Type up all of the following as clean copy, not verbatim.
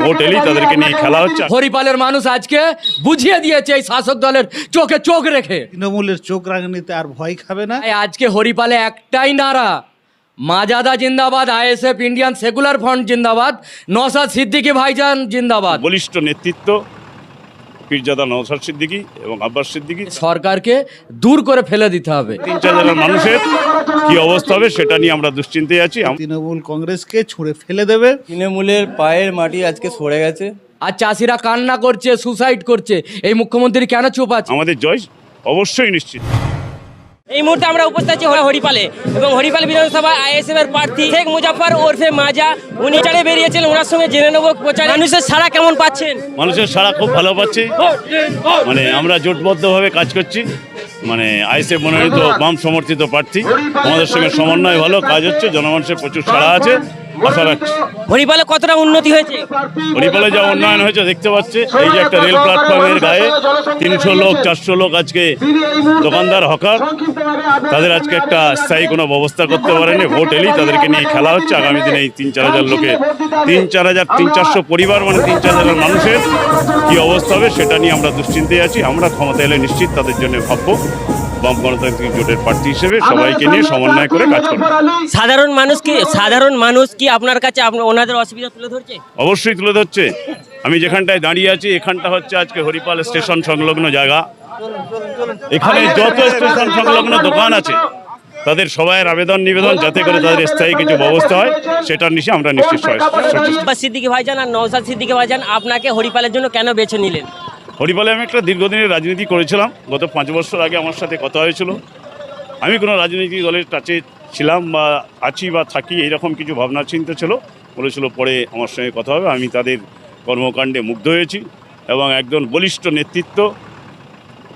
Vote এলেই তাদেরকে নিয়ে খেলা হচ্ছে। হরিপালের মানুষ আজকে বুঝিয়ে দিয়েছে এই শাসক দলের চোখে চোখ রেখে তৃণমূলের চোখ রাঙানিতে আর ভয় খাবে না। তাই আজকে হরিপালে একটাই নারা, মাজাদা জিন্দাবাদ, আইএসএফ ইন্ডিয়ান সেকুলার ফ্রন্ট জিন্দাবাদ, নওশাদ সিদ্দিকী ভাইজান জিন্দাবাদ। বলিষ্ঠ নেতৃত্ব পীরজাদা নওশাদ সিদ্দিকী এবং আব্বাস সিদ্দিকী। সরকারকে দূর করে ফেলে দিতে হবে। 3-4 জেলার মানুষের কি অবস্থা হবে সেটা নিয়ে আমরা দুশ্চিন্তায় আছি। তৃণমূল কংগ্রেসকে ছুঁড়ে ফেলে দেবে। তৃণমূলের পায়ের মাটি আজকে সরে গেছে। আর চাষিরা কান্না করছে, সুসাইড করছে, এই মুখ্যমন্ত্রী কেন চুপ আছে? আমাদের জয় অবশ্যই নিশ্চিত। এই মুহূর্তে আমরা উপস্থিত আছি হরিপালে এবং হরিপাল বিধানসভা আইএসএফ এর প্রার্থী শেখ মুজাফফর ওরফে মাজা, উনি চারে বেরিয়েছেন। ওনার সঙ্গে জেনে নেব প্রচার মানুষের সাড়া কেমন পাচ্ছেন। মানুষের সাড়া খুব ভালো পাচ্ছি। মানে আমরা জোটবদ্ধভাবে কাজ করছি, মানে আইএসএফ মনোনীত বাম সমর্থিত প্রার্থী, আমাদের সঙ্গে সমন্বয় ভালো কাজ হচ্ছে, জনমানুষের প্রচুর সাড়া আছে, আশা রাখছি। হরিপালে কতটা উন্নতি হয়েছে? হরিপালে যা উন্নয়ন হয়েছে দেখতে পাচ্ছে, এই যে একটা রেল প্ল্যাটফর্মের গায়ে 300 লোক 400 লোক আজকে দোকানদার হকার, তাদের আজকে একটা স্থায়ী কোনো ব্যবস্থা করতে পারেনি। ভোট এলেই তাদেরকে নিয়ে খেলা হচ্ছে। আগামী দিনে এই 3-4 হাজার লোকে 3-400 পরিবার, মানে 3-4 হাজার মানুষের কি অবস্থা হবে সেটা নিয়ে আমরা দুশ্চিন্তায় আছি। আমরা ক্ষমতা এলে নিশ্চিত তাদের জন্য ভাববো। বাম গণতান্ত্রিক জোটের প্রার্থী হিসেবে সবাইকে নিয়ে সমন্বয় করে কাজ করবো। সাধারণ মানুষ কি আপনার কাছে ওনাদের অসুবিধা তুলে ধরছে? অবশ্যই তুলে ধরছে। আমি যেখানটায় দাঁড়িয়ে আছি এখানটা হচ্ছে আজকে হরিপাল স্টেশন সংলগ্ন জায়গা। এখানে যত স্টেশন সংলগ্ন দোকান আছে তাদের সবাইয়ের আবেদন নিবেদন যাতে করে তাদের স্থায়ী কিছু ব্যবস্থা হয়, সেটার নিচে আমরা নিশ্চিত আব্বাস সিদ্দিকী ভাইজান আর নওশাদ সিদ্দিকী ভাইজান আপনাকে হরিপালের জন্য কেন বেছে নিলেন? হরিপালে আমি একটা দীর্ঘদিনের রাজনীতি করেছিলাম। গত 5 বছর আগে আমার সাথে কথা হয়েছিল। আমি কোনো রাজনৈতিক দলের কাছে ছিলাম বা আছি বা থাকি এইরকম কিছু ভাবনা চিন্তা ছিল, বলেছিল পরে আমার সঙ্গে কথা হবে। আমি তাদের কর্মকাণ্ডে মুগ্ধ হয়েছি এবং একজন বলিষ্ঠ নেতৃত্ব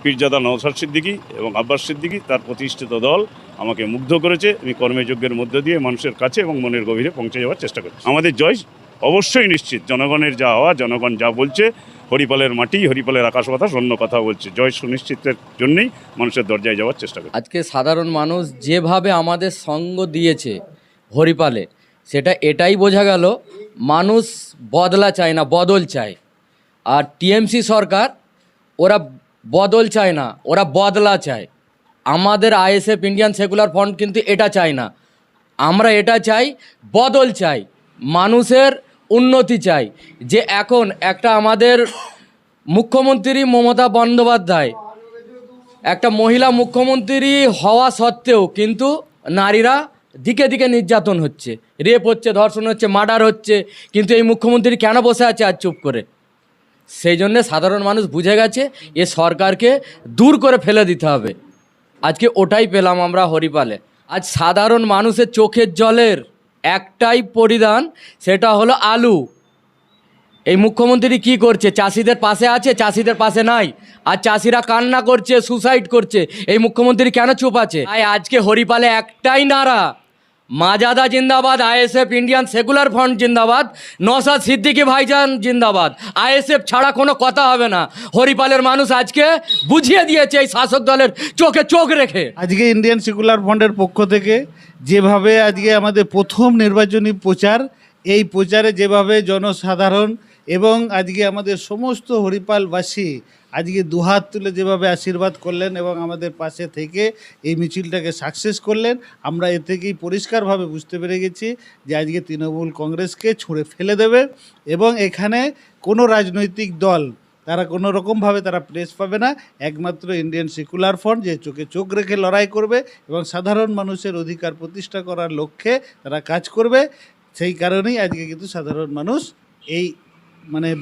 পীরজাদা নওশাদ সিদ্দিকী এবং আব্বাস সিদ্দিকী, তার প্রতিষ্ঠিত দল আমাকে মুগ্ধ করেছে। আমি কর্মযজ্ঞের মধ্য দিয়ে মানুষের কাছে এবং মনের গভীরে পৌঁছে যাওয়ার চেষ্টা করছি। আমাদের জয় অবশ্যই নিশ্চিত। জনগণের যা হওয়া, জনগণ যা বলছে, হরিপালের মাটি, হরিপালের আকাশ বাতাস অন্য কথা বলছে। জয় সুনিশ্চিতের জন্যই মানুষের দরজায় যাওয়ার চেষ্টা করছে। আজকে সাধারণ মানুষ যেভাবে আমাদের সঙ্গ দিয়েছে হরিপালে, সেটা এটাই বোঝা গেল মানুষ বদলা চায় না, বদল চায়। আর টিএমসি সরকার ওরা বদল চায় না, ওরা বদলা চায়। আমাদের আইএসএফ ইন্ডিয়ান সেকুলার ফ্রন্ট কিন্তু এটা চায় না। আমরা এটা চাই, বদল চাই, মানুষের উন্নতি চাই। যে এখন একটা আমাদের মুখ্যমন্ত্রী মমতা বন্দ্যোপাধ্যায় একটা মহিলা মুখ্যমন্ত্রী হওয়া সত্ত্বেও কিন্তু নারীরা দিকে দিকে নির্যাতন হচ্ছে, রেপ হচ্ছে, ধর্ষণ হচ্ছে, মার্ডার হচ্ছে, কিন্তু এই মুখ্যমন্ত্রী কেন বসে আছে আর চুপ করে? সেই জন্যে সাধারণ মানুষ বুঝে গেছে এ সরকারকে দূর করে ফেলে দিতে হবে। আজকে ওটাই পেলাম আমরা হরিপালে। আজ সাধারণ মানুষের চোখের জলের একটাই পরিধান, সেটা হলো আলু। এই মুখ্যমন্ত্রী কি করছে? চাষিদের পাশে আছে, চাষিদের পাশে নাই। আর চাষিরা কান্না করছে, সুসাইড করছে, এই মুখ্যমন্ত্রী কেন চুপ আছে? তাই আজকে হরিপালে একটাই নারা, মাজাদা জিন্দাবাদ, আইএসএফ ইন্ডিয়ান সেকুলার ফ্রন্ট জিন্দাবাদ, নওশাদ সিদ্দিকী ভাইজান জিন্দাবাদ। আইএসএফ ছাড়া কোনো কথা হবে না। হরিপালের মানুষ আজকে বুঝিয়ে দিয়েছে এই শাসক দলের চোখে চোখ রেখে। আজকে ইন্ডিয়ান সেকুলার ফ্রন্টের পক্ষ থেকে যেভাবে আজকে আমাদের প্রথম নির্বাচনী প্রচার, এই প্রচারে যেভাবে জনসাধারণ এবং আজকে আমাদের সমস্ত হরিপালবাসী আজকে দুহাত তুলে যেভাবে আশীর্বাদ করলেন এবং আমাদের পাশে থেকে এই মিছিলটাকে সাকসেস করলেন, আমরা এ থেকেই পরিষ্কারভাবে বুঝতে পেরে গেছি যে আজকে তৃণমূল কংগ্রেসকে ছুঁড়ে ফেলে দেবে এবং এখানে কোনো রাজনৈতিক দল তারা কোনো রকমভাবে তারা প্লেস পাবে না। একমাত্র ইন্ডিয়ান সেকুলার ফ্রন্ট যে চোখে চোখ রেখে লড়াই করবে এবং সাধারণ মানুষের অধিকার প্রতিষ্ঠা করার লক্ষ্যে তারা কাজ করবে। সেই কারণেই আজকে কিন্তু সাধারণ মানুষ এই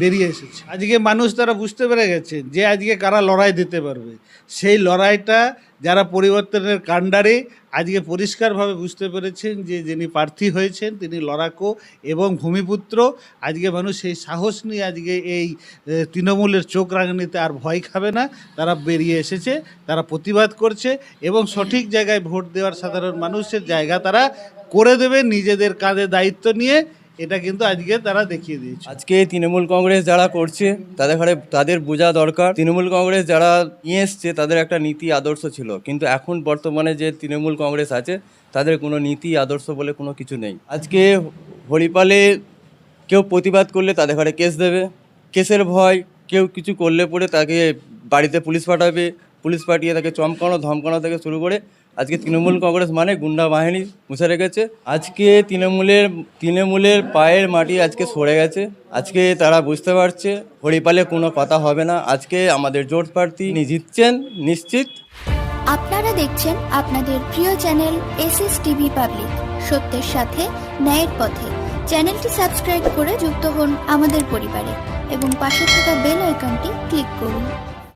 বেরিয়ে এসেছে। আজকে মানুষ তারা বুঝতে পেরে গেছে যে আজকে কারা লড়াই দিতে পারবে। সেই লড়াইটা যারা পরিবর্তনের কাণ্ডারি আজকে পরিষ্কারভাবে বুঝতে পেরেছেন যে যিনি প্রার্থী হয়েছেন তিনি লড়াকু এবং ভূমিপুত্র। আজকে মানুষ সেই সাহস নিয়ে আজকে এই তৃণমূলের চোখ রাঙানিতে আর ভয় খাবে না। তারা বেরিয়ে এসেছে, তারা প্রতিবাদ করছে এবং সঠিক জায়গায় ভোট দেওয়ার সাধারণ মানুষের জায়গা তারা করে দেবে নিজেদের কাঁধে দায়িত্ব নিয়ে। এটা কিন্তু আজকে তারা দেখিয়ে দিয়েছে। আজকে তৃণমূল কংগ্রেস যারা করছে তাদের বোঝা দরকার, তৃণমূল কংগ্রেস যারা নিয়ে এসছে তাদের একটা নীতি আদর্শ ছিল, কিন্তু এখন বর্তমানে যে তৃণমূল কংগ্রেস আছে তাদের কোনো নীতি আদর্শ বলে কোনো কিছু নেই। আজকে হরিপালে কেউ প্রতিবাদ করলে তাদের ঘরে কেস দেবে, কেসের ভয়, কেউ কিছু করলে পরে তাকে বাড়িতে পুলিশ পাঠাবে, পুলিশ পাঠিয়ে তাকে চমকানো ধমকানো থেকে শুরু করে আজকে তৃণমূল কংগ্রেস মানে গুন্ডা বাহিনী মুছে রেখেছে। আজকে তৃণমূলের পায়ের মাটি আজকে সরে গেছে। আজকে তারা বুঝতে পারছে হরিপালে কোনো কথা হবে না। আজকে আমাদের জোট প্রার্থী জিতছেন নিশ্চিত। আপনারা দেখছেন আপনাদের প্রিয় চ্যানেল SSTV পাবলিক, সত্যের সাথে ন্যায়ের পথে। চ্যানেলটি সাবস্ক্রাইব করে যুক্ত হন আমাদের পরিবারে এবং পাশে থাকা বেল আইকনটি ক্লিক করুন।